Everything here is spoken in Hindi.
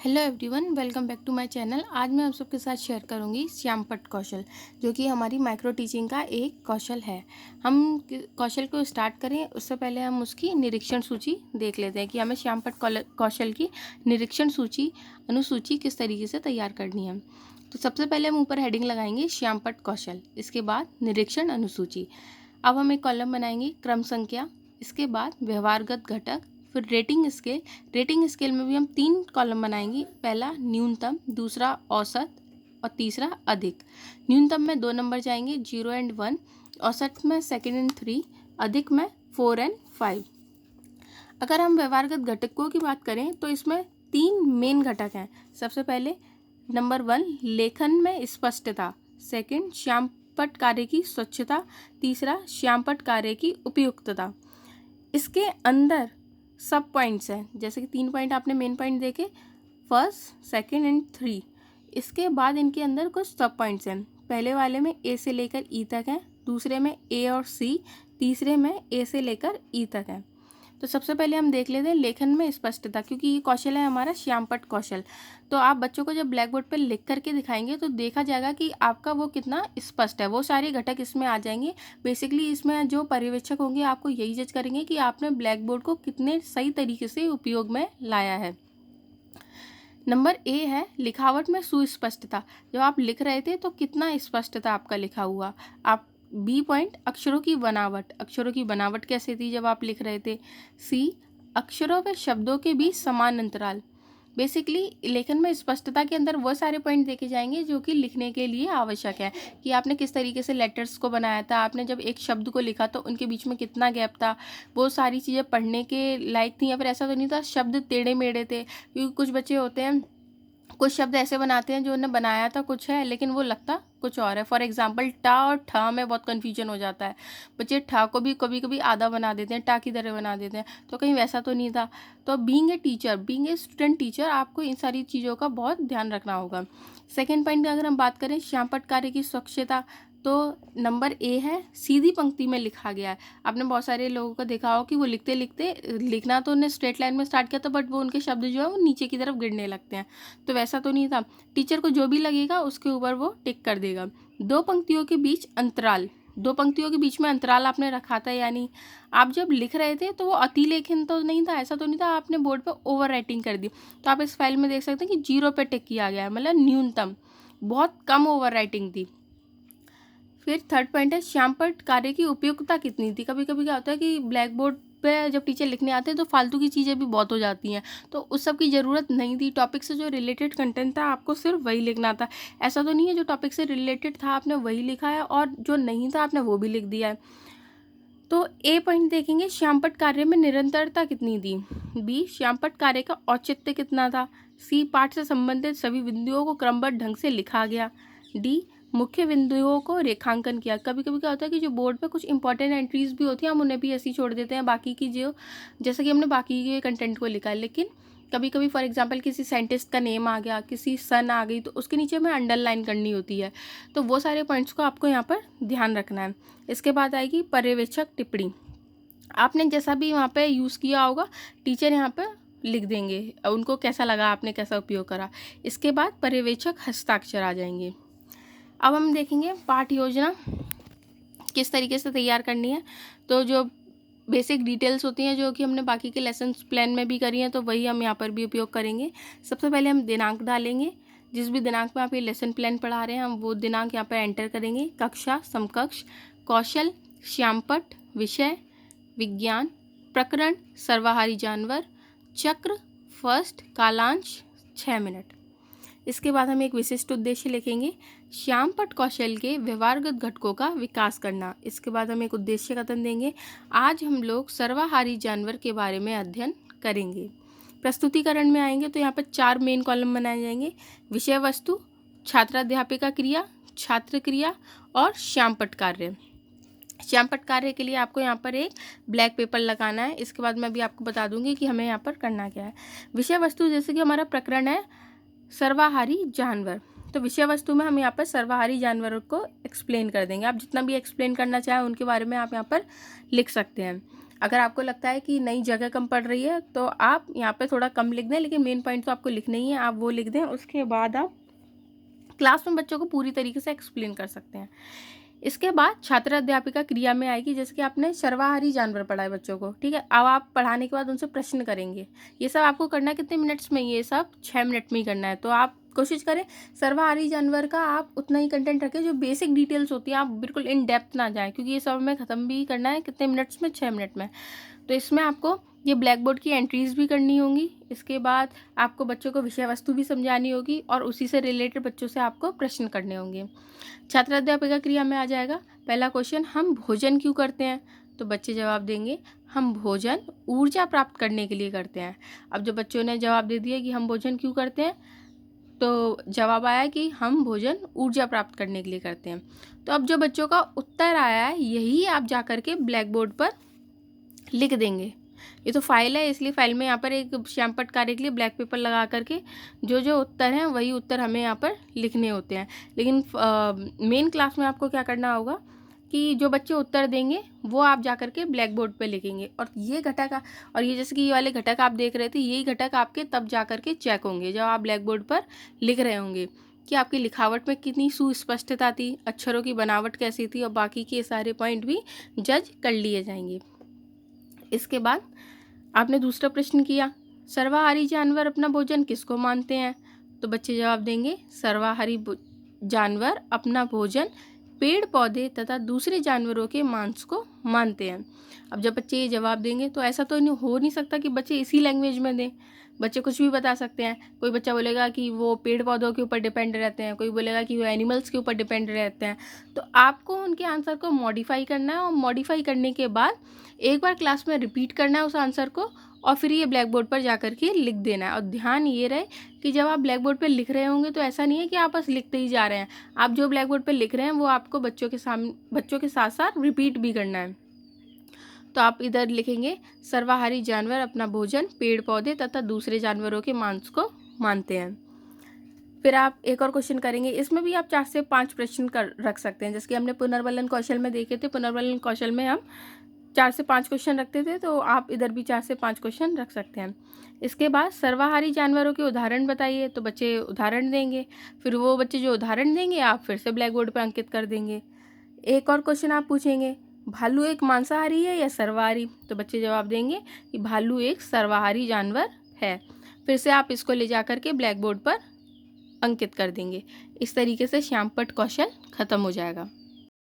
Hello everyone, welcome back to my channel. आज मैं आप सबके साथ शेयर करूंगी श्यामपट्ट कौशल, जो कि हमारी माइक्रो टीचिंग का एक कौशल है। हम कौशल को स्टार्ट करें उससे पहले हम उसकी निरीक्षण सूची देख लेते हैं कि हमें श्यामपट्ट कौशल की निरीक्षण सूची अनुसूची किस तरीके से तैयार करनी है। तो सबसे पहले हम ऊपर हेडिंग लगाएंगे श्यामपट्ट कौशल, इसके बाद निरीक्षण अनुसूची। अब हम एक कॉलम बनाएंगे क्रम संख्या, इसके बाद व्यवहारगत घटक, फिर रेटिंग स्केल में भी हम 3 कॉलम बनाएंगे। पहला न्यूनतम, दूसरा औसत और तीसरा अधिक। न्यूनतम में 2 नंबर जाएंगे 0 एंड 1, औसत में 2 एंड 3, अधिक में 4 एंड 5। अगर हम व्यवहारगत घटकों की बात करें तो इसमें 3 मेन घटक हैं। सबसे पहले नंबर 1 लेखन में स्पष्टता, सेकंड श्यामपट्ट कार्य की स्वच्छता, तीसरा श्यामपट्ट कार्य की उपयुक्तता। इसके अंदर सब पॉइंट्स हैं, जैसे कि 3 पॉइंट आपने मेन पॉइंट देखे, फर्स्ट, सेकंड एंड 3। इसके बाद इनके अंदर कुछ सब पॉइंट्स हैं। पहले वाले में ए से लेकर ई तक है, दूसरे में ए और सी, तीसरे में ए से लेकर ई तक है। तो सबसे पहले हम देख लेते हैं लेखन में स्पष्टता, क्योंकि ये कौशल है हमारा श्यामपट्ट कौशल। तो आप बच्चों को जब ब्लैक बोर्ड पर लिख करके दिखाएंगे तो देखा जाएगा कि आपका वो कितना स्पष्ट है। वो सारे घटक इसमें आ जाएंगे। बेसिकली इसमें जो पर्यवेक्षक होंगे आपको यही जज करेंगे कि आपने ब्लैक बोर्ड को कितने सही तरीके से उपयोग में लाया है। नंबर ए है लिखावट में सुस्पष्टता। जब आप लिख रहे थे तो कितना स्पष्टता आपका लिखा हुआ। आप बी पॉइंट अक्षरों की बनावट कैसे थी जब आप लिख रहे थे। सी अक्षरों व शब्दों के बीच समान अंतराल। बेसिकली लेखन में स्पष्टता के अंदर वो सारे पॉइंट देखे जाएंगे जो कि लिखने के लिए आवश्यक है, कि आपने किस तरीके से लेटर्स को बनाया था, आपने जब एक शब्द को लिखा तो उनके बीच में कितना गैप था। वो सारी चीज़ें पढ़ने के लायक थी, या फिर ऐसा तो नहीं था शब्द टेढ़े मेढ़े थे। क्योंकि कुछ बच्चे होते हैं, कुछ शब्द ऐसे बनाते हैं जो उन्हें बनाया था कुछ है लेकिन वो लगता कुछ और है। फॉर एग्जाम्पल टा और ठा में बहुत कन्फ्यूजन हो जाता है। बच्चे ठा को भी कभी कभी आधा बना देते हैं, टा की तरह बना देते हैं, तो कहीं वैसा तो नहीं था। तो बीइंग ए स्टूडेंट टीचर आपको इन सारी चीज़ों का बहुत ध्यान रखना होगा। सेकेंड पॉइंट अगर हम बात करें श्यामपट्ट कार्य की स्वच्छता, तो नंबर ए है सीधी पंक्ति में लिखा गया है। आपने बहुत सारे लोगों को देखा हो कि वो लिखते लिखते लिखना तो उन्हें स्ट्रेट लाइन में स्टार्ट किया था, बट वो उनके शब्द जो है वो नीचे की तरफ गिरने लगते हैं। तो वैसा तो नहीं था। टीचर को जो भी लगेगा उसके ऊपर वो टिक कर देगा। 2 पंक्तियों के बीच अंतराल, 2 पंक्तियों के बीच में अंतराल आपने रखा था, यानी आप जब लिख रहे थे तो वो अतिलेखन तो नहीं था, ऐसा तो नहीं था आपने बोर्ड पर ओवर राइटिंग कर दी। तो आप इस फाइल में देख सकते हैं कि 0 पे टिक किया गया है, मतलब न्यूनतम, बहुत कम ओवर राइटिंग थी। फिर थर्ड पॉइंट है श्यामपट्ट कार्य की उपयुक्तता कितनी थी। कभी कभी क्या होता है कि ब्लैक बोर्ड पे जब टीचर लिखने आते हैं तो फालतू की चीज़ें भी बहुत हो जाती हैं, तो उस सब की ज़रूरत नहीं थी। टॉपिक से जो रिलेटेड कंटेंट था आपको सिर्फ वही लिखना था। ऐसा तो नहीं है जो टॉपिक से रिलेटेड था आपने वही लिखा है और जो नहीं था आपने वो भी लिख दिया है। तो ए पॉइंट देखेंगे श्यामपट्ट कार्य में निरंतरता कितनी थी। बी श्यामपट्ट कार्य का औचित्य कितना था। सी पाठ से संबंधित सभी बिंदुओं को क्रमबद्ध ढंग से लिखा गया। डी मुख्य बिंदुओं को रेखांकन किया। कभी कभी क्या होता है कि जो बोर्ड पे कुछ इंपॉर्टेंट एंट्रीज भी होती हैं हम उन्हें भी ऐसे ही छोड़ देते हैं, बाकी की जो जैसे कि हमने बाकी के कंटेंट को लिखा है, लेकिन कभी कभी फॉर एग्जांपल किसी साइंटिस्ट का नेम आ गया, किसी सन आ गई, तो उसके नीचे हमें अंडरलाइन करनी होती है। तो वो सारे पॉइंट्स को आपको यहाँ पर ध्यान रखना है। इसके बाद आएगी पर्यवेक्षक टिप्पणी। आपने जैसा भी वहाँ पे यूज़ किया होगा टीचर यहाँ पे लिख देंगे, उनको कैसा लगा, आपने कैसा उपयोग करा। इसके बाद पर्यवेक्षक हस्ताक्षर आ जाएंगे। अब हम देखेंगे पाठ योजना किस तरीके से तैयार करनी है। तो जो बेसिक डिटेल्स होती हैं जो कि हमने बाकी के लेसन प्लान में भी करी हैं, तो वही हम यहाँ पर भी उपयोग करेंगे। सबसे पहले हम दिनांक डालेंगे, जिस भी दिनांक में आप ये लेसन प्लान पढ़ा रहे हैं हम वो दिनांक यहाँ पर एंटर करेंगे। कक्षा, समकक्ष, कौशल, श्यामपट्ट, विषय विज्ञान, प्रकरण सर्वाहारी जानवर, चक्र, फर्स्ट, कालांश 6 मिनट। इसके बाद हम एक विशिष्ट उद्देश्य लिखेंगे, श्यामपट्ट कौशल के व्यवहारगत घटकों का विकास करना। इसके बाद हम एक उद्देश्य कथन देंगे, आज हम लोग सर्वाहारी जानवर के बारे में अध्ययन करेंगे। प्रस्तुतिकरण में आएंगे तो यहाँ पर 4 मेन कॉलम बनाए जाएंगे, विषय वस्तु, छात्राध्यापिका क्रिया, छात्र क्रिया और श्यामपट्ट कार्य। श्यामपट्ट कार्य के लिए आपको यहाँ पर एक ब्लैक पेपर लगाना है। इसके बाद मैं भी आपको बता दूंगी कि हमें यहाँ पर करना क्या है। विषय वस्तु जैसे कि हमारा प्रकरण है सर्वाहारी जानवर, तो विषय वस्तु में हम यहाँ पर सर्वाहारी जानवरों को एक्सप्लेन कर देंगे। आप जितना भी एक्सप्लेन करना चाहें उनके बारे में आप यहाँ पर लिख सकते हैं। अगर आपको लगता है कि नई जगह कम पड़ रही है तो आप यहाँ पे थोड़ा कम लिख दें, लेकिन मेन पॉइंट तो आपको लिखना ही है, आप वो लिख दें। उसके बाद आप क्लास में बच्चों को पूरी तरीके से एक्सप्लेन कर सकते हैं। इसके बाद छात्र अध्यापिका क्रिया में आएगी। जैसे कि आपने सर्वाहारी जानवर पढ़ा है बच्चों को, ठीक है। अब आप पढ़ाने के बाद उनसे प्रश्न करेंगे। ये सब आपको करना है कितने मिनट्स में? ये सब 6 मिनट में ही करना है। तो आप कोशिश करें सर्वाहारी जानवर का आप उतना ही कंटेंट रखें, जो बेसिक डिटेल्स होती हैं आप बिल्कुल इन डेप्थ ना जाएं, क्योंकि ये सब हमें ख़त्म भी करना है कितने मिनट्स में? 6 मिनट में। तो इसमें आपको ये ब्लैक बोर्ड की एंट्रीज भी करनी होंगी। इसके बाद आपको बच्चों को विषय वस्तु भी समझानी होगी और उसी से रिलेटेड बच्चों से आपको प्रश्न करने होंगे। छात्र अध्यापिका क्रिया में आ जाएगा पहला क्वेश्चन, हम भोजन क्यों करते हैं? तो बच्चे जवाब देंगे हम भोजन ऊर्जा प्राप्त करने के लिए करते हैं। अब जब बच्चों ने जवाब दे दिया कि हम भोजन क्यों करते हैं, तो जवाब आया कि हम भोजन ऊर्जा प्राप्त करने के लिए करते हैं। तो अब जो बच्चों का उत्तर आया है यही आप जा कर के ब्लैक बोर्ड पर लिख देंगे। ये तो फाइल है, इसलिए फाइल में यहाँ पर एक श्यामपट्ट कार्य के लिए ब्लैक पेपर लगा करके जो जो उत्तर हैं वही उत्तर हमें यहाँ पर लिखने होते हैं। लेकिन मेन क्लास में आपको क्या करना होगा कि जो बच्चे उत्तर देंगे वो आप जा कर के ब्लैक बोर्ड पे लिखेंगे। और ये घटक और ये जैसे कि ये वाले घटक आप देख रहे थे, यही घटक आपके तब जा कर के चेक होंगे जब आप ब्लैक बोर्ड पर लिख रहे होंगे कि आपकी लिखावट में कितनी सुस्पष्टता थी, अक्षरों की बनावट कैसी थी, और बाकी के सारे पॉइंट भी जज कर लिए जाएंगे। इसके बाद आपने दूसरा प्रश्न किया, सर्वाहारी जानवर अपना भोजन किसको मानते हैं? तो बच्चे जवाब देंगे सर्वाहारी जानवर अपना भोजन पेड़ पौधे तथा दूसरे जानवरों के मांस को मानते हैं। अब जब बच्चे ये जवाब देंगे तो ऐसा तो हो नहीं सकता कि बच्चे इसी लैंग्वेज में दें। बच्चे कुछ भी बता सकते हैं। कोई बच्चा बोलेगा कि वो पेड़ पौधों के ऊपर डिपेंड रहते हैं, कोई बोलेगा कि वो एनिमल्स के ऊपर डिपेंड रहते हैं। तो आपको उनके आंसर को मॉडिफाई करना है, और मॉडिफाई करने के बाद एक बार क्लास में रिपीट करना है उस आंसर को, और फिर ये ब्लैक बोर्ड पर जा कर के लिख देना है। और ध्यान ये रहे कि जब आप ब्लैक बोर्ड पर लिख रहे होंगे तो ऐसा नहीं है कि आप बस लिखते ही जा रहे हैं। आप जो ब्लैक बोर्ड पर लिख रहे हैं वो आपको बच्चों के साथ साथ रिपीट भी करना है। तो आप इधर लिखेंगे सर्वाहारी जानवर अपना भोजन पेड़ पौधे तथा दूसरे जानवरों के मांस को मानते हैं। फिर आप एक और क्वेश्चन करेंगे, इसमें भी आप 4 से 5 प्रश्न रख सकते हैं। जैसे कि हमने पुनर्वलन कौशल में देखे थे, पुनर्वलन कौशल में हम 4 से 5 क्वेश्चन रखते थे, तो आप इधर भी 4 से 5 क्वेश्चन रख सकते हैं। इसके बाद सर्वाहारी जानवरों के उदाहरण बताइए, तो बच्चे उदाहरण देंगे। फिर वो बच्चे जो उदाहरण देंगे आप फिर से ब्लैक बोर्ड पर अंकित कर देंगे। एक और क्वेश्चन आप पूछेंगे, भालू एक मांसाहारी है या सर्वाहारी? तो बच्चे जवाब देंगे कि भालू एक सर्वाहारी जानवर है। फिर से आप इसको ले जा कर के ब्लैक बोर्ड पर अंकित कर देंगे। इस तरीके से श्यामपट्ट कौशल खत्म हो जाएगा।